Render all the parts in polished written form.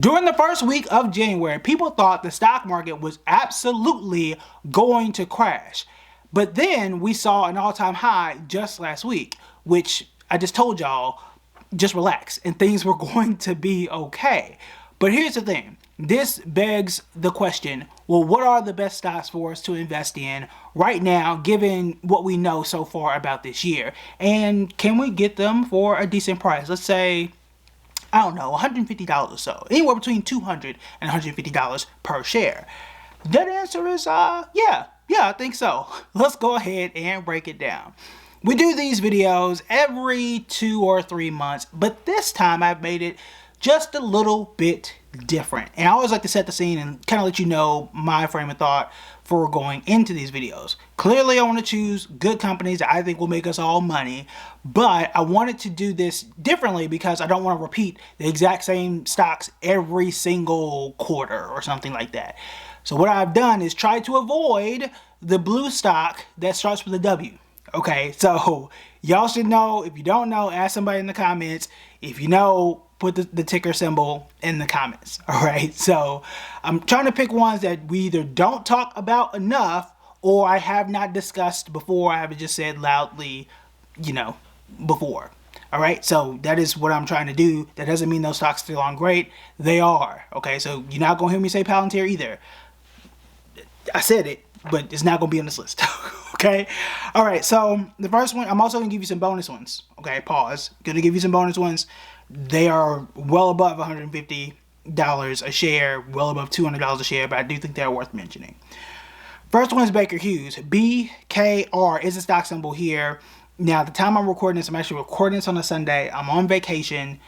During the first week of January, people thought the stock market was absolutely going to crash. But then we saw an all-time high just last week, which I just told y'all, just relax and things were going to be okay. But here's the thing. This begs the question, well, what are the best stocks for us to invest in right now, given what we know so far about this year? And can we get them for a decent price? Let's say, I don't know, $150 or so. Anywhere between $200 and $150 per share. That answer is, yeah, I think so. Let's go ahead and break it down. We do these videos every 2 or 3 months, but this time I've made it just a little bit different. And I always like to set the scene and kind of let you know my frame of thought for going into these videos. Clearly, I want to choose good companies that I think will make us all money, but I wanted to do this differently because I don't want to repeat the exact same stocks every single quarter or something like that. So what I've done is try to avoid the blue stock that starts with a W. Okay, so y'all should know. If you don't know, ask somebody in the comments. If you know, put the ticker symbol in the comments. All right, so I'm trying to pick ones that we either don't talk about enough or I have not discussed before. I haven't just said loudly, before. All right, so that is what I'm trying to do. That doesn't mean those stocks still aren't great. They are. Okay, so you're not gonna hear me say Palantir either. I said it, but it's not gonna be on this list. Okay, all right, so the first one, I'm also gonna give you some bonus ones. Okay, pause. Gonna give you some bonus ones. They are well above $150 a share, well above $200 a share, but I do think they're worth mentioning. First one is Baker Hughes. BKR is the stock symbol here. Now, the time I'm recording this, I'm actually recording this on a Sunday. I'm on vacation.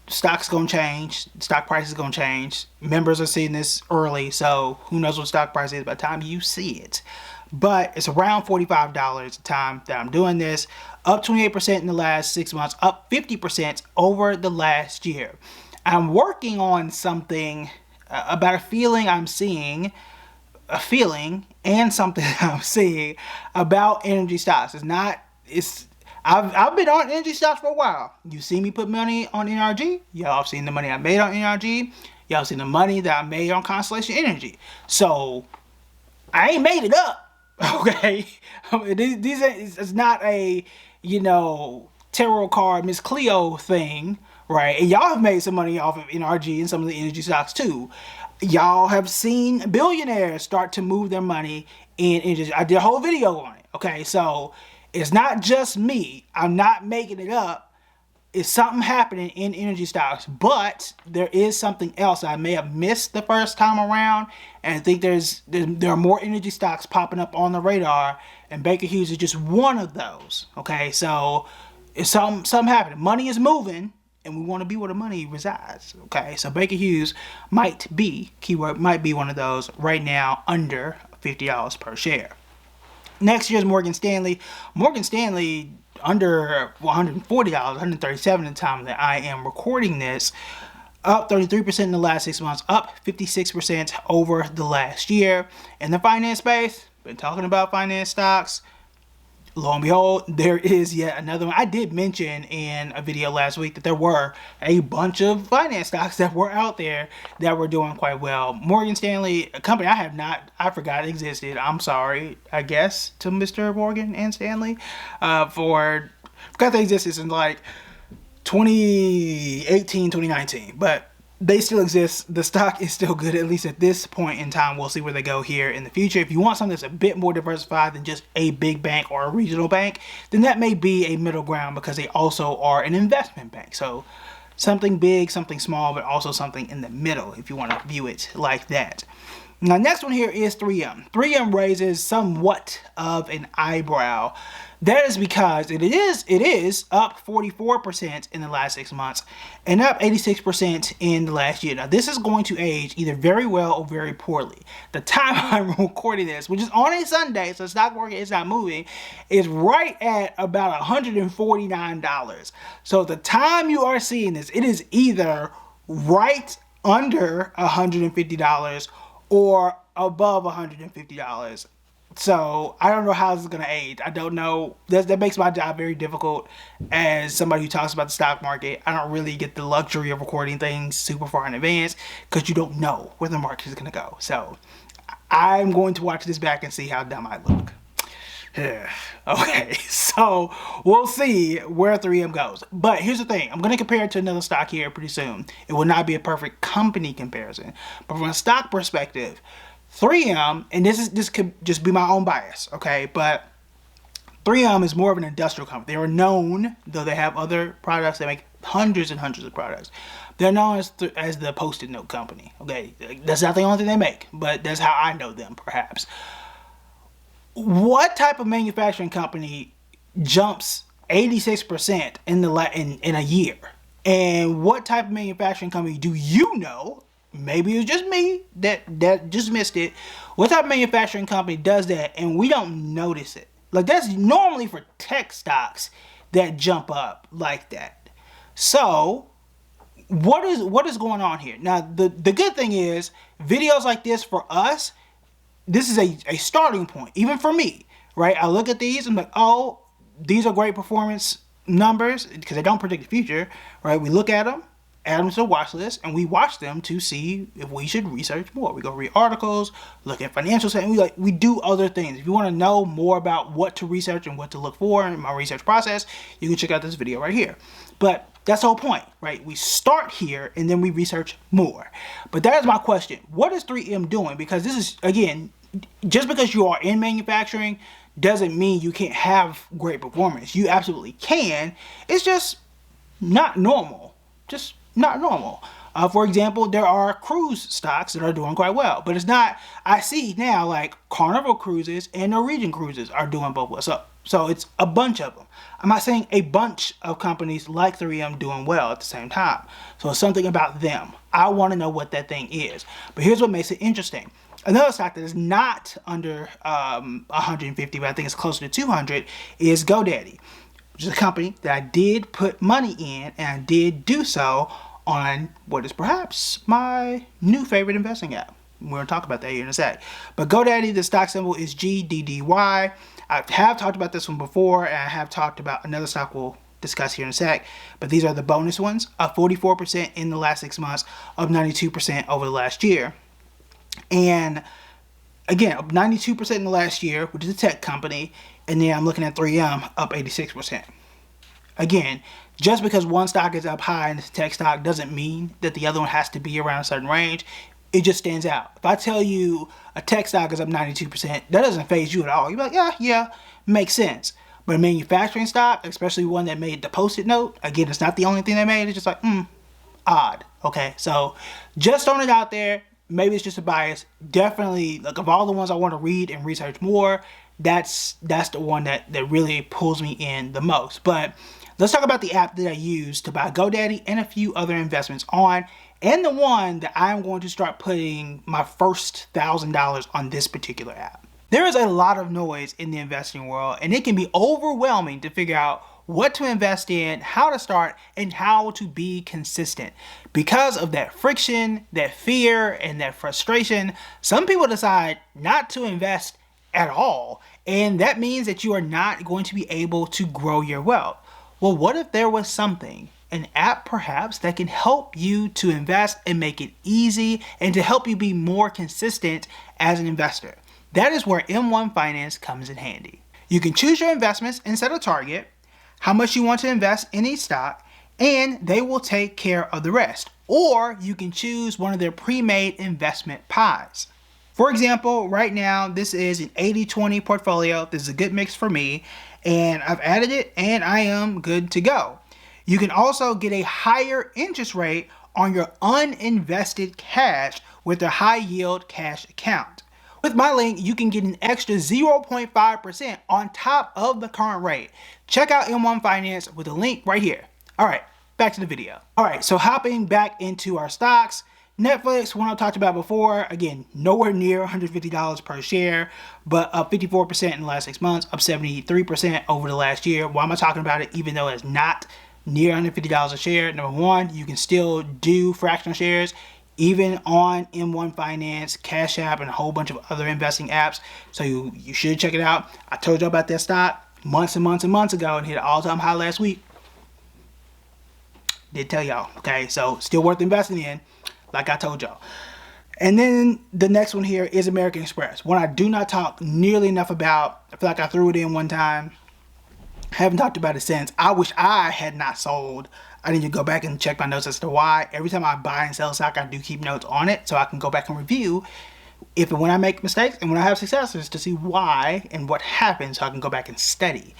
Stock's gonna change. Stock price is gonna change. Members are seeing this early, so who knows what stock price is by the time you see it. But it's around $45 the time that I'm doing this. Up 28% in the last 6 months, up 50% over the last year. I'm working on something about a feeling I'm seeing, and something that I'm seeing about energy stocks. I've been on energy stocks for a while. You see me put money on NRG. Y'all have seen the money I made on NRG. Y'all seen the money that I made on Constellation Energy. So I ain't made it up. Okay, it's not a tarot card Miss Cleo thing, right? And y'all have made some money off of NRG and some of the energy stocks too. Y'all have seen billionaires start to move their money in energy. I did a whole video on it. Okay, so it's not just me. I'm not making it up. It's something happening in energy stocks, but there is something else I may have missed the first time around, and I think there are more energy stocks popping up on the radar, and Baker Hughes is just one of those. Okay, so it's something happening. Money is moving, and we want to be where the money resides. Okay, so Baker Hughes might be one of those right now, under $50 per share. Next year's Morgan Stanley. Morgan Stanley under $140, $137 at the time that I am recording this. Up 33% in the last 6 months, up 56% over the last year. In the finance space, been talking about finance stocks. Lo and behold, there is yet another one. I did mention in a video last week that there were a bunch of finance stocks that were out there that were doing quite well. Morgan Stanley, a company I forgot existed. I'm sorry, I guess, to Mr. Morgan and Stanley. Forgot they existed since like 2018, 2019. But they still exist. The stock is still good, at least at this point in time. We'll see where they go here in the future. If you want something that's a bit more diversified than just a big bank or a regional bank, then that may be a middle ground because they also are an investment bank. So something big, something small, but also something in the middle if you want to view it like that. Now, next one here is 3M. 3M raises somewhat of an eyebrow. That is because it is up 44% in the last 6 months and up 86% in the last year. Now, this is going to age either very well or very poorly. The time I'm recording this, which is on a Sunday, so the stock market is not moving, is right at about $149. So the time you are seeing this, it is either right under $150 or above $150 So I don't know how this is going to age. I don't know. That makes my job very difficult as somebody who talks about the stock market. I don't really get the luxury of recording things super far in advance because you don't know where the market is going to go. So I'm going to watch this back and see how dumb I look. Okay, so we'll see where 3M goes. But here's the thing. I'm going to compare it to another stock here pretty soon. It will not be a perfect company comparison. But from a stock perspective, 3M, and this could just be my own bias, okay? But 3M is more of an industrial company. They are known, though they have other products, they make hundreds and hundreds of products. They're known as the Post-it note company, okay? That's not the only thing they make, but that's how I know them, perhaps. What type of manufacturing company jumps 86% in a year? And what type of manufacturing company do you know? Maybe it was just me that just missed it. What type of manufacturing company does that and we don't notice it? Like, that's normally for tech stocks that jump up like that. So what is going on here? Now, the good thing is videos like this for us, this is a starting point, even for me, right? I look at these, I'm like, oh, these are great performance numbers because they don't predict the future, right? We look at them, add them to the watch list, and we watch them to see if we should research more. We go read articles, look at financial and we do other things. If you want to know more about what to research and what to look for in my research process, you can check out this video right here. But that's the whole point, right? We start here and then we research more. But that is my question. What is 3M doing? Because this is, again, just because you are in manufacturing doesn't mean you can't have great performance. You absolutely can. It's just not normal. Just not normal. For example, there are cruise stocks that are doing quite well, but it's not. I see now like Carnival Cruises and Norwegian Cruises are doing both well. So it's a bunch of them. I'm not saying a bunch of companies like 3M doing well at the same time. So it's something about them. I want to know what that thing is. But here's what makes it interesting. Another stock that is not under 150, but I think it's closer to 200, is GoDaddy, which is a company that I did put money in, and I did do so on what is perhaps my new favorite investing app. We're going to talk about that here in a sec. But GoDaddy, the stock symbol is GDDY. I have talked about this one before, and I have talked about another stock we'll discuss here in a sec. But these are the bonus ones, up 44% in the last 6 months, up 92% over the last year. And again, up 92% in the last year, which is a tech company, and then I'm looking at 3M up 86%. Again, just because one stock is up high and it's a tech stock doesn't mean that the other one has to be around a certain range. It just stands out. If I tell you a tech stock is up 92%, that doesn't faze you at all. You're like, yeah, makes sense. But a manufacturing stock, especially one that made the Post-it note, again, it's not the only thing they made. It's just like, odd. Okay, so just throwing it out there. Maybe it's just a bias. Definitely, like, of all the ones I want to read and research more, that's the one that really pulls me in the most. But let's talk about the app that I use to buy GoDaddy and a few other investments on, and the one that I'm going to start putting my first $1,000 on this particular app. There is a lot of noise in the investing world, and it can be overwhelming to figure out what to invest in, how to start, and how to be consistent. Because of that friction, that fear, and that frustration, some people decide not to invest at all, and that means that you are not going to be able to grow your wealth. Well, what if there was something, an app perhaps, that can help you to invest and make it easy and to help you be more consistent as an investor? That is where M1 Finance comes in handy. You can choose your investments and set a target, how much you want to invest in each stock, and they will take care of the rest. Or you can choose one of their pre-made investment pies. For example, right now, this is an 80-20 portfolio. This is a good mix for me, and I've added it, and I am good to go. You can also get a higher interest rate on your uninvested cash with their high yield cash account. With my link, you can get an extra 0.5% on top of the current rate. Check out M1 Finance with the link right here. All right, back to the video. All right, so hopping back into our stocks, Netflix, one I talked about before, again, nowhere near $150 per share, but up 54% in the last 6 months, up 73% over the last year. Why am I talking about it even though it's not near $150 a share? Number one, you can still do fractional shares even on M1 Finance, Cash App, and a whole bunch of other investing apps. So you should check it out. I told you about that stock months and months and months ago and hit an all-time high last week. Did tell y'all, okay? So still worth investing in, like I told y'all. And then the next one here is American Express. One I do not talk nearly enough about. I feel like I threw it in one time. Haven't talked about it since. I wish I had not sold. I need to go back and check my notes as to why. Every time I buy and sell stock, I do keep notes on it so I can go back and review if and when I make mistakes and when I have successes to see why and what happened so I can go back and study.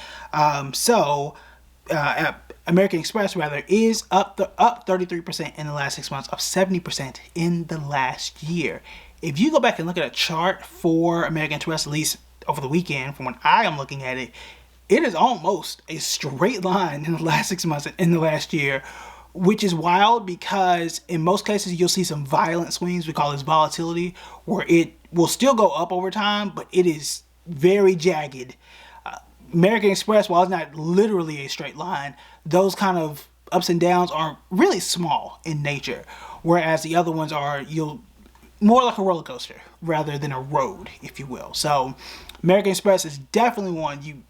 American Express rather is up 33% in the last 6 months, up 70% in the last year. If you go back and look at a chart for American Express, at least over the weekend, from when I am looking at it, it is almost a straight line in the last 6 months in the last year, which is wild because in most cases you'll see some violent swings. We call this volatility, where it will still go up over time, but it is very jagged. American Express, while it's not literally a straight line, those kind of ups and downs are really small in nature, whereas the other ones are more like a roller coaster rather than a road, if you will. So American Express is definitely one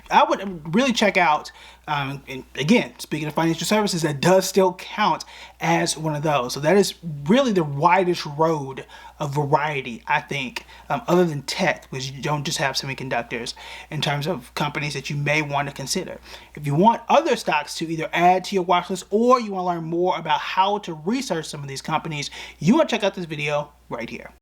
I would really check out. And again, speaking of financial services, that does still count as one of those. So that is really the widest road of variety, I think, other than tech, because you don't just have semiconductors, in terms of companies that you may want to consider. If you want other stocks to either add to your watch list or you want to learn more about how to research some of these companies, you want to check out this video right here.